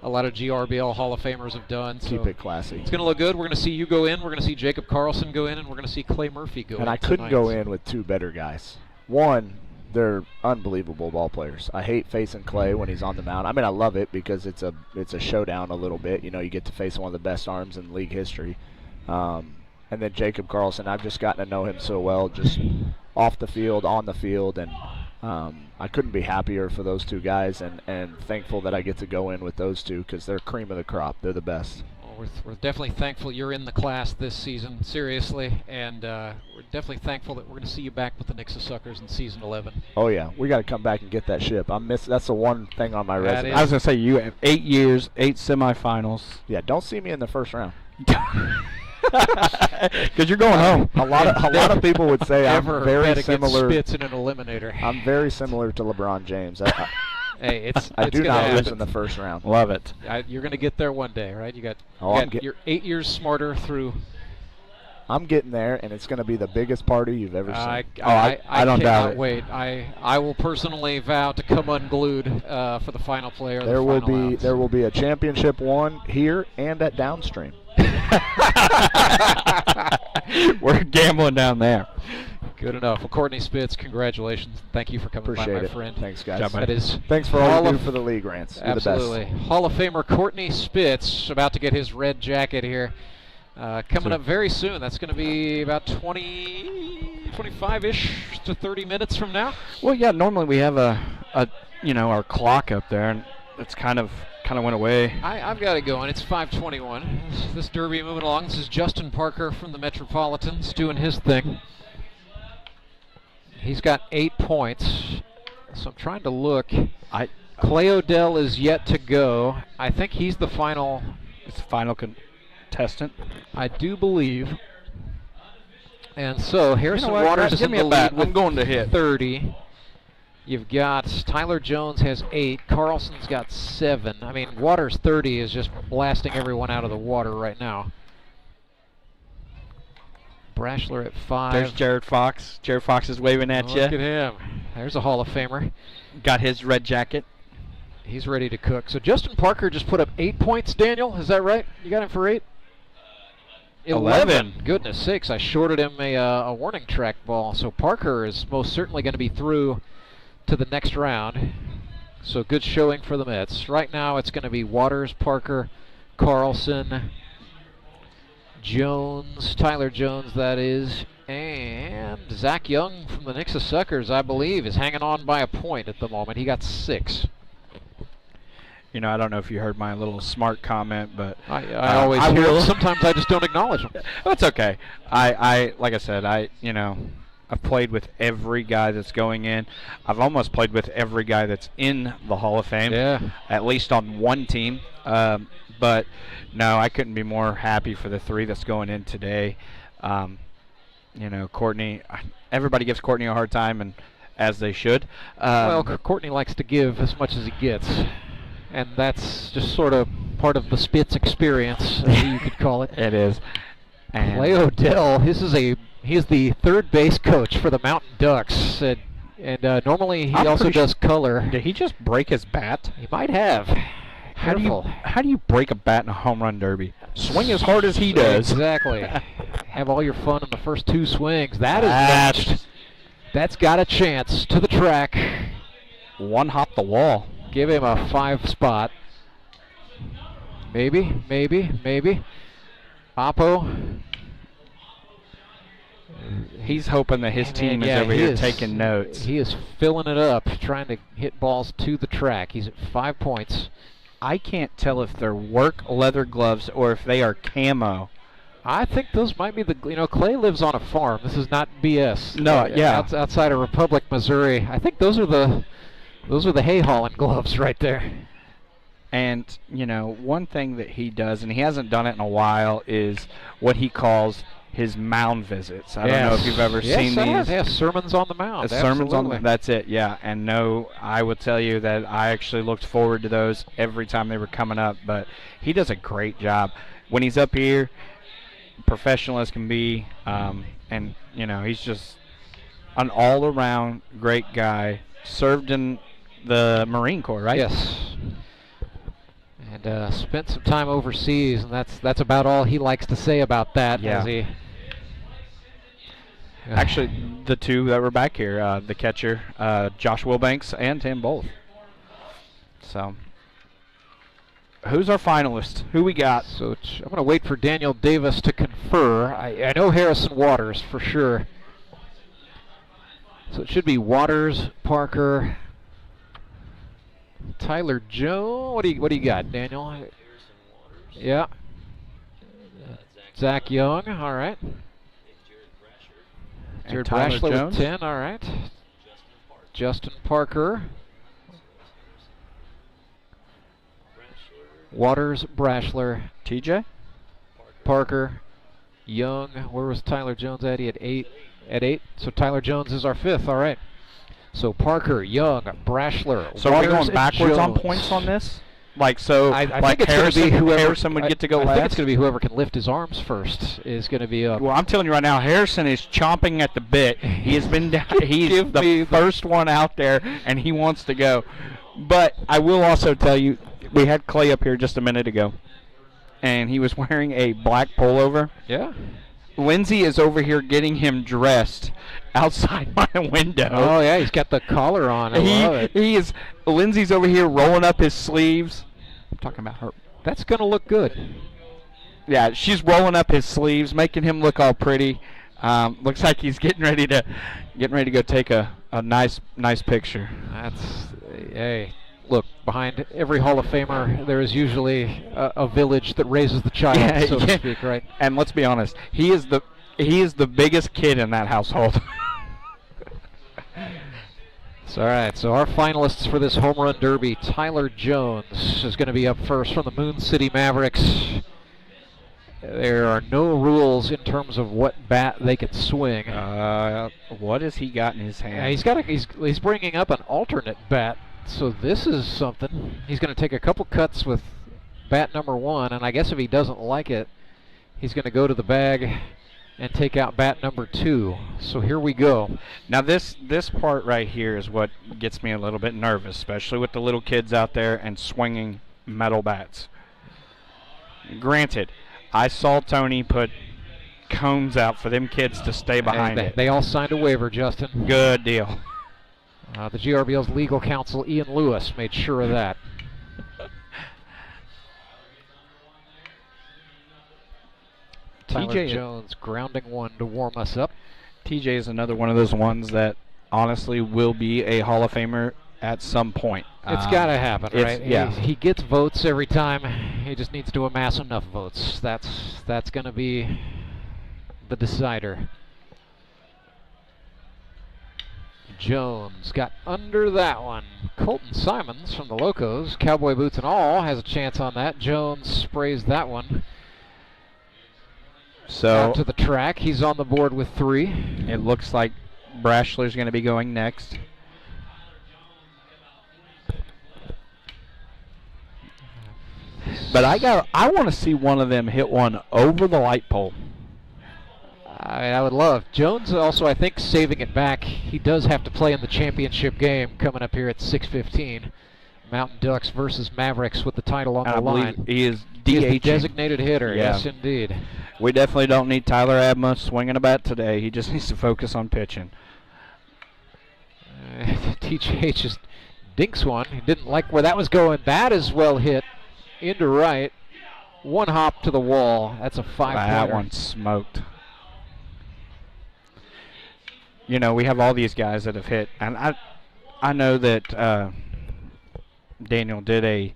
a lot of GRBL Hall of Famers have done. Keep it classy. It's going to look good. We're going to see you go in. We're going to see Jacob Karlson go in, and we're going to see Clay Murphy go in. And I couldn't go in with two better guys. One, they're unbelievable ball players. I hate facing Clay when he's on the mound. I mean, I love it because it's a showdown a little bit. You get to face one of the best arms in league history. And then Jacob Karlson, I've just gotten to know him so well, just off the field, on the field, and I couldn't be happier for those two guys, and thankful that I get to go in with those two because they're cream of the crop. They're the best. Well, we're definitely thankful you're in the class this season, seriously, and we're definitely thankful that we're going to see you back with the Nixa Suckers in season 11. Oh yeah, we got to come back and get that ship. That's the one thing on my resume. I was going to say, you have 8 years, 8 semifinals. Yeah, don't see me in the first round. Because you're going home. A lot of people would say I'm very similar. Spits in an eliminator. I'm very similar to LeBron James. Hey, I do not happen. lose in the first round. Love it. You're going to get there one day, right? You're 8 years smarter through. I'm getting there, and it's going to be the biggest party you've ever seen. I don't doubt it. Wait. I will personally vow to come unglued for the final play or there will be a championship won here and at Downstream. We're gambling down there. Good enough. Well, Courtney Spitz, congratulations. Thank you for coming by, my friend. Thanks, guys. That is Thanks for all you do for the league, Rance. You're absolutely. the best. Hall of Famer Courtney Spitz about to get his red jacket here. Coming up very soon. That's going to be about 25-ish to 30 minutes from now. Well, yeah. Normally we have our clock up there, and it's kind of went away. I've got it going. It's 5:21. This derby moving along. This is Justin Parker from the Metropolitans doing his thing. He's got 8 points. So I'm trying to look. Clay Odell is yet to go. I think he's the final. It's the final contestant. I do believe. And so Harrison Waters is in the lead with I'm going to hit 30. You've got Tyler Jones has 8. Karlson's got 7. I mean, Waters 30 is just blasting everyone out of the water right now. Brashler at 5. There's Jared Fox. Jared Fox is waving at you. Look at him. There's a Hall of Famer. Got his red jacket. He's ready to cook. So Justin Parker just put up 8 points, Daniel. Is that right? You got him for 8? 11. Goodness sakes, I shorted him a warning track ball. So Parker is most certainly going to be through to the next round. So good showing for the Mets. Right now it's going to be Waters, Parker, Karlson, Jones, Tyler Jones that is, and Zach Young from the Nixa Suckers, I believe, is hanging on by a point at the moment. He got 6. I don't know if you heard my little smart comment, but I always hear them. Sometimes I just don't acknowledge them. That's okay. Like I said, I've played with every guy that's going in. I've almost played with every guy that's in the Hall of Fame. Yeah. At least on one team. But no, I couldn't be more happy for the 3 that's going in today. Courtney. Everybody gives Courtney a hard time, and as they should. Well, Courtney likes to give as much as he gets. And that's just sort of part of the Spitz experience, as you could call it. It is. And Clay Odell, he is the third base coach for the Mountain Ducks, and normally he also does color. Did he just break his bat? He might have. How do you break a bat in a home run derby? Swing as hard as he does. Exactly. Have all your fun in the first 2 swings. That's got a chance to the track. One hop the wall. Give him a 5 spot. Maybe. Oppo. He's hoping that his team is over here taking notes. He is filling it up, trying to hit balls to the track. He's at 5 points. I can't tell if they're work leather gloves or if they are camo. I think those might be Clay lives on a farm. This is not BS. No, yeah. Outside of Republic, Missouri. I think those are the hay hauling gloves right there. And, one thing that he does, and he hasn't done it in a while, is what he calls his mound visits. I don't know if you've ever seen these. Yeah, sermons on the mound. Sermons on the mound. That's it, yeah. And no, I would tell you that I actually looked forward to those every time they were coming up. But he does a great job. When he's up here, professional as can be, and, he's just an all-around great guy. Served in the Marine Corps, right? Yes. And spent some time overseas, and that's about all he likes to say about that. Yeah. Actually, the two that were back here, the catcher, Josh Wilbanks and Tim both. So, who's our finalist? Who we got? So I'm going to wait for Daniel Davis to confer. I know Harrison Waters for sure. So it should be Waters, Parker, Tyler Joe. What do you got, Daniel? Yeah. Zach Young. All right. Jared Brashler with 10. All right. Justin Parker. Waters, Brashler, TJ, Parker, Young. Where was Tyler Jones at? He had 8. At 8. So Tyler Jones is our 5th. All right. So Parker, Young, Brashler. So Waters, are we going backwards on Jones. points on this? I think it's Harrison, going to be whoever. Harrison would get to go last. I think it's going to be whoever can lift his arms first is going to be up. Well, I'm telling you right now, Harrison is chomping at the bit. He has been down. He's the first one out there, and he wants to go. But I will also tell you, we had Clay up here just a minute ago, and he was wearing a black pullover. Yeah. Lindsay is over here getting him dressed outside my window. Oh, yeah, he's got the collar on. I love it. Lindsay's over here rolling up his sleeves. I'm talking about her. That's going to look good. Yeah, she's rolling up his sleeves, making him look all pretty. Looks like he's getting ready to go take a nice picture. Hey, look, behind every Hall of Famer, there is usually a village that raises the child, so to speak, right? And let's be honest, he is the biggest kid in that household. All right, so our finalists for this home run derby, Tyler Jones is going to be up first from the Moon City Mavericks. There are no rules in terms of what bat they can swing. What has he got in his hand? He's bringing up an alternate bat, so this is something. He's going to take a couple cuts with bat number 1, and I guess if he doesn't like it, he's going to go to the bag and take out bat number 2. So here we go. Now this part right here is what gets me a little bit nervous, especially with the little kids out there and swinging metal bats. Granted, I saw Tony put cones out for them kids to stay behind it. They all signed a waiver, Justin. Good deal. The GRBL's legal counsel, Ian Lewis, made sure of that. Tyler Jones grounding 1 to warm us up. TJ is another one of those ones that honestly will be a Hall of Famer at some point. It's got to happen, right? Yeah. He gets votes every time. He just needs to amass enough votes. That's going to be the decider. Jones got under that one. Colton Simons from the Locos, cowboy boots and all, has a chance on that. Jones sprays that one. So out to the track. He's on the board with 3. It looks like Brashler's going to be going next. But I want to see one of them hit one over the light pole. I would love. Jones also, I think, saving it back. He does have to play in the championship game coming up here at 6:15. Mountain Ducks versus Mavericks with the title on the line. He is the designated hitter. Yeah. Yes, indeed. We definitely don't need Tyler Abma swinging a bat today. He just needs to focus on pitching. TJ just dinks one. He didn't like where that was going. That is well hit into right. 1 hop to the wall. That's a 5-pointer. That one smoked. you know, we have all these guys that have hit, and I know that Daniel did a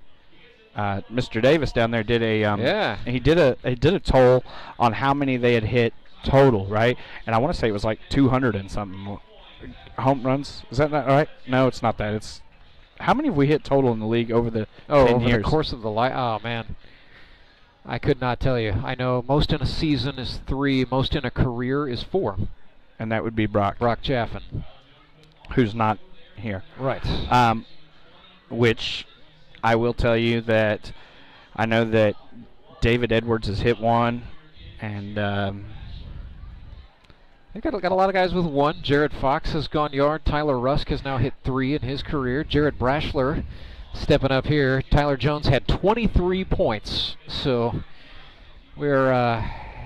Mr. Davis down there did a Yeah. he did a toll on how many they had hit total, right? And I want to say it was like 200 and something home runs. Is that not right? No, it's not that. It's how many have we hit total in the league over the 10 over years? the course of the oh man, I could not tell you. I know most in a season is 3, most in a career is 4. And that would be Brock Chaffin, who's not here. right? Which I will tell you that I know that David Edwards has hit 1, and They got a lot of guys with 1. Jared Fox has gone yard. Tyler Rusk has now hit 3 in his career. Jared Brashler stepping up here. Tyler Jones had 23 points. So we're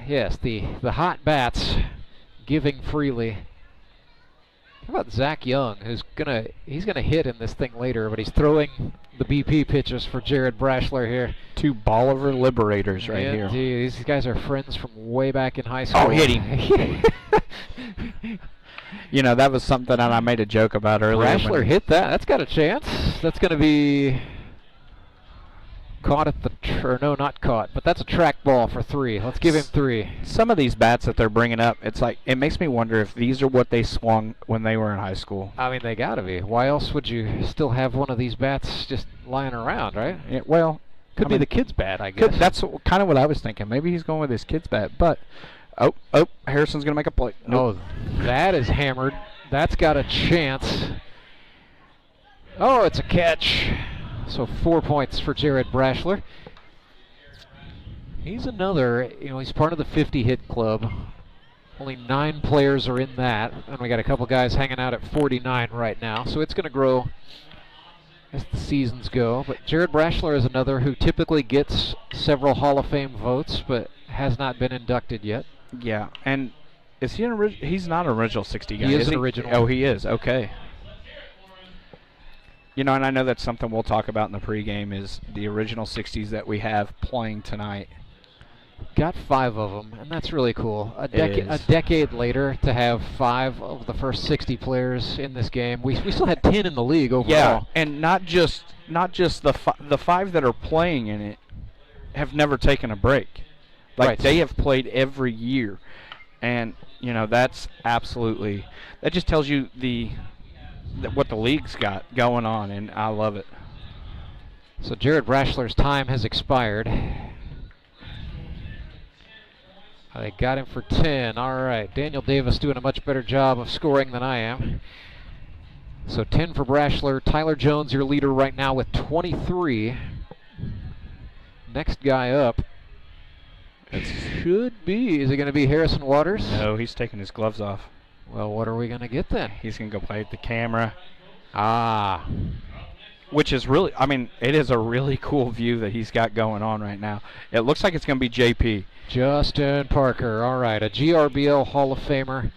yes, the hot bats giving freely. How about Zach Young, who's he's gonna hit in this thing later, but he's throwing the BP pitches for Jared Brashler here. 2 Bolivar Liberators right here. These guys are friends from way back in high school. Oh, hit him. You know, that was something that I made a joke about earlier. Brashler hit that. That's got a chance. That's going to be caught at the no, not caught, but that's a track ball for 3. Let's give him 3. Some of these bats that they're bringing up, it's like it makes me wonder if these are what they swung when they were in high school. I mean, they got to be. Why else would you still have one of these bats just lying around, right? Yeah, well, could be the kid's bat, I guess. That's kind of what I was thinking. Maybe he's going with his kid's bat, but oh, Harrison's going to make a play. Nope. Oh, that is hammered. That's got a chance. Oh, it's a catch. So 4 points for Jared Brashler. He's another, he's part of the 50-hit club. Only 9 players are in that, and we got a couple guys hanging out at 49 right now. So it's going to grow as the seasons go. But Jared Brashler is another who typically gets several Hall of Fame votes, but has not been inducted yet. Yeah, and is he he's not an original 60 guy. He is an original. Oh, he is. Okay. You know, and I know that's something we'll talk about in the pregame is the original 60s that we have playing tonight. Got 5 of them, and that's really cool. A decade later to have 5 of the first 60 players in this game. We still had 10 in the league overall. Yeah, and not just the 5 that are playing in it have never taken a break. Like right. They have played every year, and that's absolutely that just tells you what the league's got going on, and I love it. So Jared Brashler's time has expired. They got him for 10. All right, Daniel Davis doing a much better job of scoring than I am. So 10 for Brashler. Tyler Jones, your leader right now with 23. Next guy up. It should be. Is it going to be Harrison Waters? No, he's taking his gloves off. Well, what are we going to get then? He's going to go play at the camera. Ah. Which is really, it is a really cool view that he's got going on right now. It looks like it's going to be JP. Justin Parker. All right, a GRBL Hall of Famer.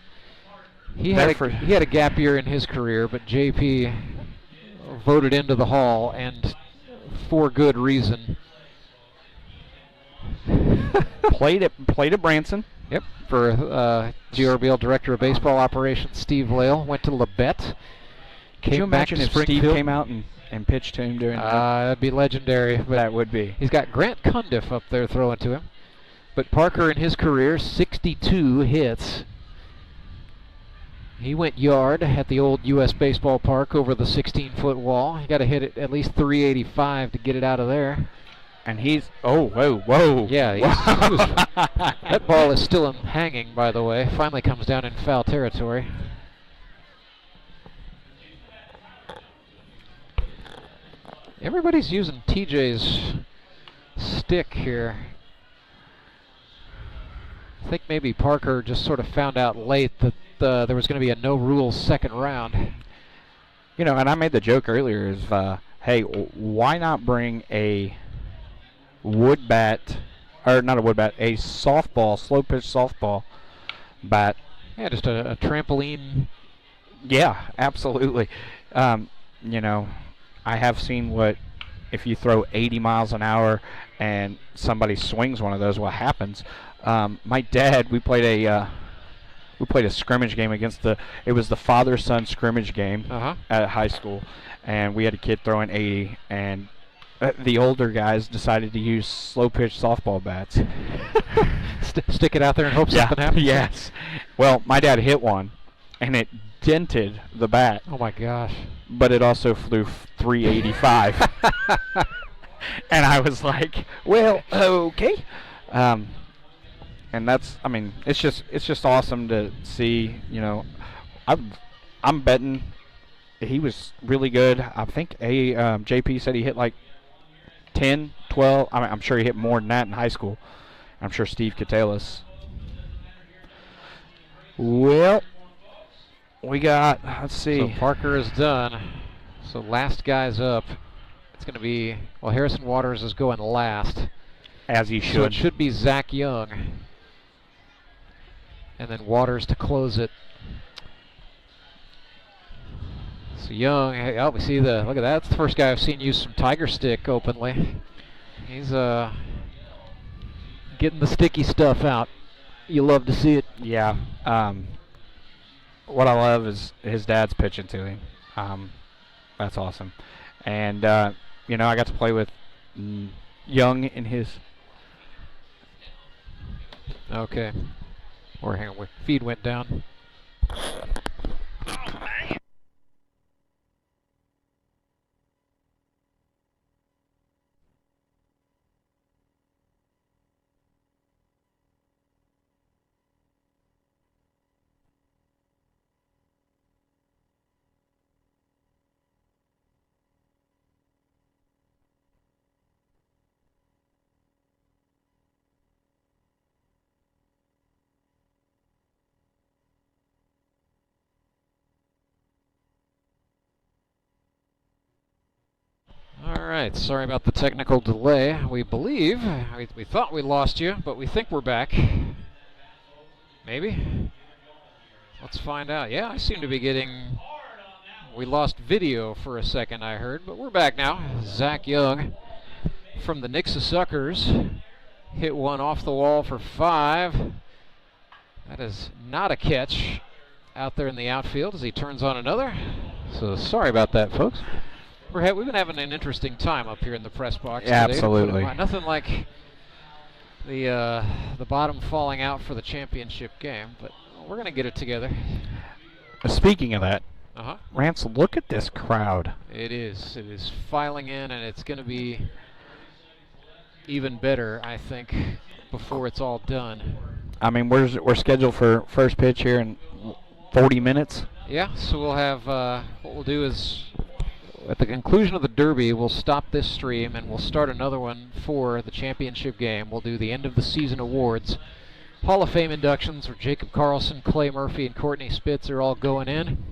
He had a gap year in his career, but JP voted into the Hall, and for good reason. Played at Branson. Yep, for GRBL Director of Baseball Operations Steve Lale. Went to Labette. Could you imagine if Steve came out and pitched to him during that? That'd be legendary. But that would be. He's got Grant Cundiff up there throwing to him. But Parker in his career, 62 hits. He went yard at the old U.S. Baseball Park over the 16-foot wall. He got to hit it at least 385 to get it out of there. And he's, whoa. Yeah, that ball is still hanging, by the way. Finally comes down in foul territory. Everybody's using TJ's stick here. I think maybe Parker just sort of found out late that there was going to be a no-rules second round. And I made the joke earlier is, hey, why not bring a wood bat, or not a wood bat, a softball, slow-pitch softball bat. Yeah, just a trampoline. Yeah, absolutely. I have seen if you throw 80 miles an hour and somebody swings one of those, what happens. My dad, we played we played a scrimmage game against it was the father-son scrimmage game at high school, and we had a kid throwing 80, and the older guys decided to use slow-pitch softball bats. Stick it out there and hope something happens? Yes. Well, my dad hit one, and it dented the bat. Oh, my gosh. But it also flew 385. And I was like, well, okay. And that's, I mean, it's just awesome to see, you know. I'm betting he was really good. I think JP said he hit like 10, 12. I'm sure he hit more than that in high school. I'm sure Steve could tell us. Well, we got, let's see. So Parker is done. So last guy's up. It's going to be, well, Harrison Waters is going last. As he should. So it should be Zach Young. And then Waters to close it. So Young, oh, we see look at that. That's the first guy I've seen use some Tiger Stick openly. He's getting the sticky stuff out. You love to see it. Yeah. What I love is his dad's pitching to him. That's awesome. And, you know, I got to play with Young in his. Okay. Or hang on, feed went down. All right, sorry about the technical delay. We believe, we thought we lost you, but we think we're back. Maybe? Let's find out. Yeah, I seem to be getting, we lost video for a second, I heard, but we're back now. Zach Young from the Nixa Suckers hit one off the wall for 5. That is not a catch out there in the outfield as he turns on another. So sorry about that, folks. We've been having an interesting time up here in the press box today. Absolutely. Nothing like the bottom falling out for the championship game, but we're going to get it together. Speaking of that, Uh-huh. Rance, look at this crowd. It is. It is filing in, and it's going to be even better, I think, before it's all done. I mean, we're scheduled for first pitch here in 40 minutes. Yeah, so we'll have, what we'll do is, at the conclusion of the Derby, we'll stop this stream and we'll start another one for the championship game. We'll do the end of the season awards. Hall of Fame inductions where Jacob Karlson, Clay Murphy, and Courtney Spitz are all going in.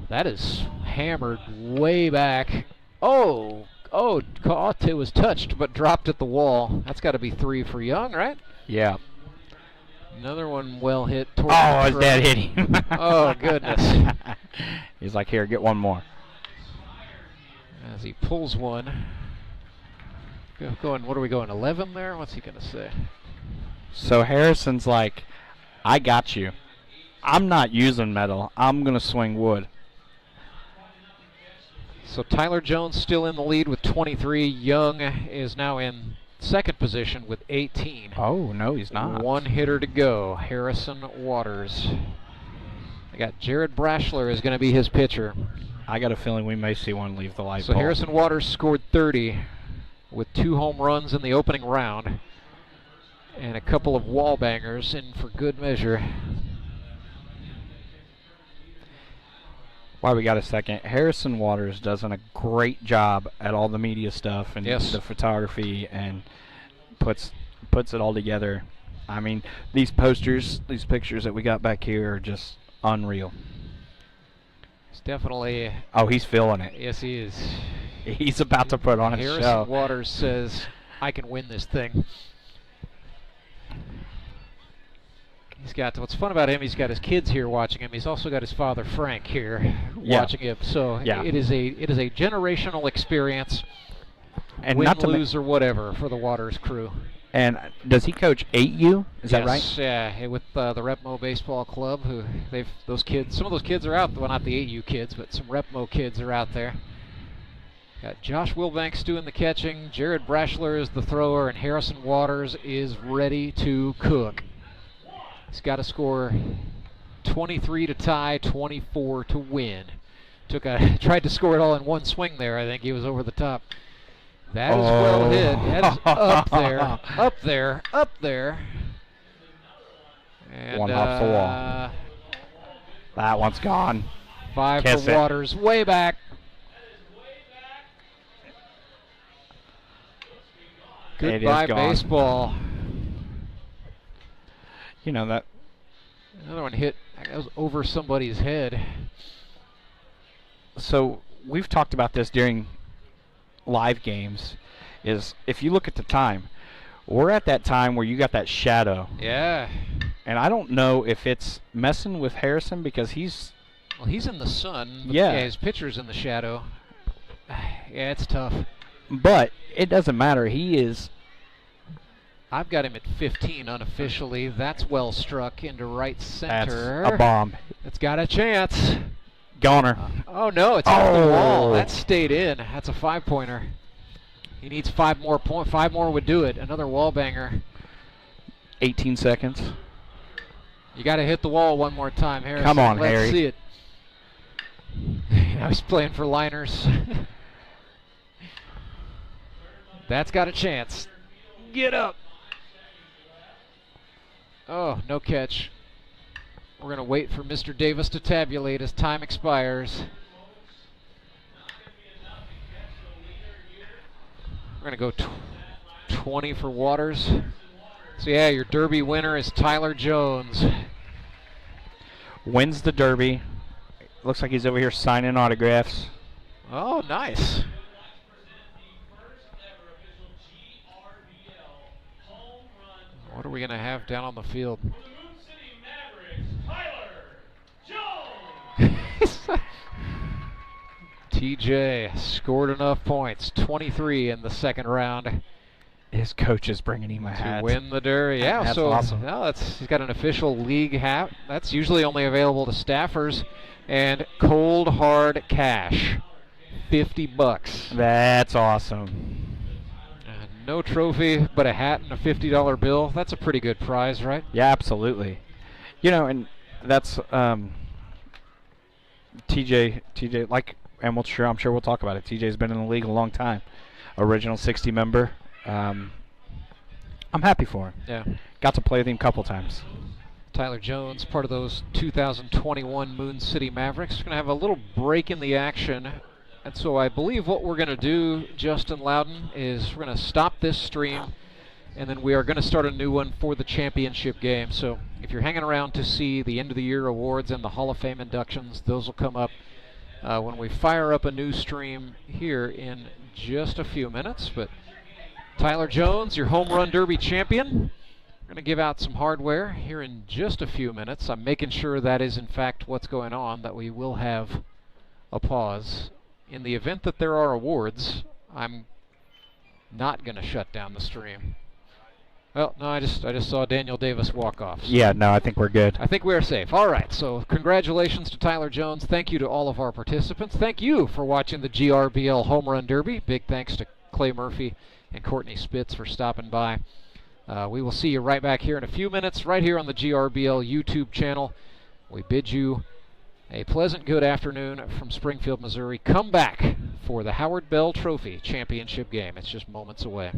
That is hammered way back. Oh, it was touched but dropped at the wall. That's got to be 3 for Young, right? Yeah. Another one well hit. His dad hit him. Oh, goodness. He's like, here, get one more. As he pulls one. Going, what are we going, 11 there? What's he going to say? So Harrison's like, I got you. I'm not using metal. I'm going to swing wood. So Tyler Jones still in the lead with 23. Young is now in second position with 18. Oh, no, he's not. One hitter to go, Harrison Waters. They got Jared Brashler is going to be his pitcher. I got a feeling we may see one leave the light So ball. Harrison Waters scored 30 with 2 home runs in the opening round and a couple of wall bangers in for good measure. While we got a second, Harrison Waters does a great job at all the media stuff and Yes. the photography and puts it all together. I mean, these posters, these pictures that we got back here are just unreal. It's definitely... Oh, he's feeling it. Yes, he is. He's about to put on a Harrison show. Waters says, I can win this thing. He's got, what's fun about him, he's got his kids here watching him. He's also got his father Frank here watching him. So it is a generational experience, And win, not to lose, or whatever for the Waters crew. And does he coach 8U? Is that right? Yes, yeah, with the Repmo Baseball Club. Who those kids. Some of those kids are out. Well, not the 8U kids, but some Repmo kids are out there. Got Josh Wilbanks doing the catching. Jared Brashler is the thrower, and Harrison Waters is ready to cook. He's got to score 23 to tie, 24 to win. Tried to score it all in one swing there. I think he was over the top. That is well hit. That is up there, up there, up there. And, one off the wall. That one's gone. 5 Kiss for it. Waters, way back. Goodbye, baseball. You know that. Another one hit. That was over somebody's head. So we've talked about this during live games. Is if you look at the time, we're at that time where you got that shadow. Yeah. And I don't know if it's messing with Harrison because he's. Well, he's in the sun. But yeah. His pitcher's in the shadow. Yeah, it's tough. But it doesn't matter. He is. I've got him at 15 unofficially. That's well struck into right center. That's a bomb. It's got a chance. Goner. Oh no, it's off the wall. That stayed in. That's a 5-pointer. He needs 5 more points. 5 more would do it. Another wall banger. 18 seconds. You got to hit the wall one more time, Harrison. Come on, Let's Harry. see it. Now he's playing for liners. That's got a chance. Get up. Oh, no catch. We're going to wait for Mr. Davis to tabulate as time expires. We're going to go 20 for Waters. So yeah, your Derby winner is Tyler Jones. Wins the Derby. Looks like he's over here signing autographs. Oh, nice. What are we going to have down on the field? TJ scored enough points, 23 in the second round. His coach is bringing him a hat. To win the Derby. Yeah, that's so awesome. No, he's got an official league hat. That's usually only available to staffers. And cold hard cash, $50. That's awesome. No trophy, but a hat and a $50 bill. That's a pretty good prize, right? Yeah, absolutely. You know, and that's TJ, like, and I'm sure we'll talk about it. TJ's been in the league a long time. Original 60 member. I'm happy for him. Yeah. Got to play with him a couple times. Tyler Jones, part of those 2021 Moon City Mavericks. We're going to have a little break in the action. And so I believe what we're going to do, Justin Loudon, is we're going to stop this stream, and then we are going to start a new one for the championship game. So if you're hanging around to see the end of the year awards and the Hall of Fame inductions, those will come up when we fire up a new stream here in just a few minutes. But Tyler Jones, your home run derby champion. We're going to give out some hardware here in just a few minutes. I'm making sure that is in fact what's going on, that we will have a pause. In the event that there are awards, I'm not going to shut down the stream. Well, no, I just saw Daniel Davis walk off. So Yeah, no, I think we're good. I think we are safe. All right, so congratulations to Tyler Jones. Thank you to all of our participants. Thank you for watching the GRBL Home Run Derby. Big thanks to Clay Murphy and Courtney Spitz for stopping by. We will see you right back here in a few minutes, right here on the GRBL YouTube channel. We bid you a pleasant good afternoon from Springfield, Missouri. Come back for the Howard Bell Trophy Championship game. It's just moments away.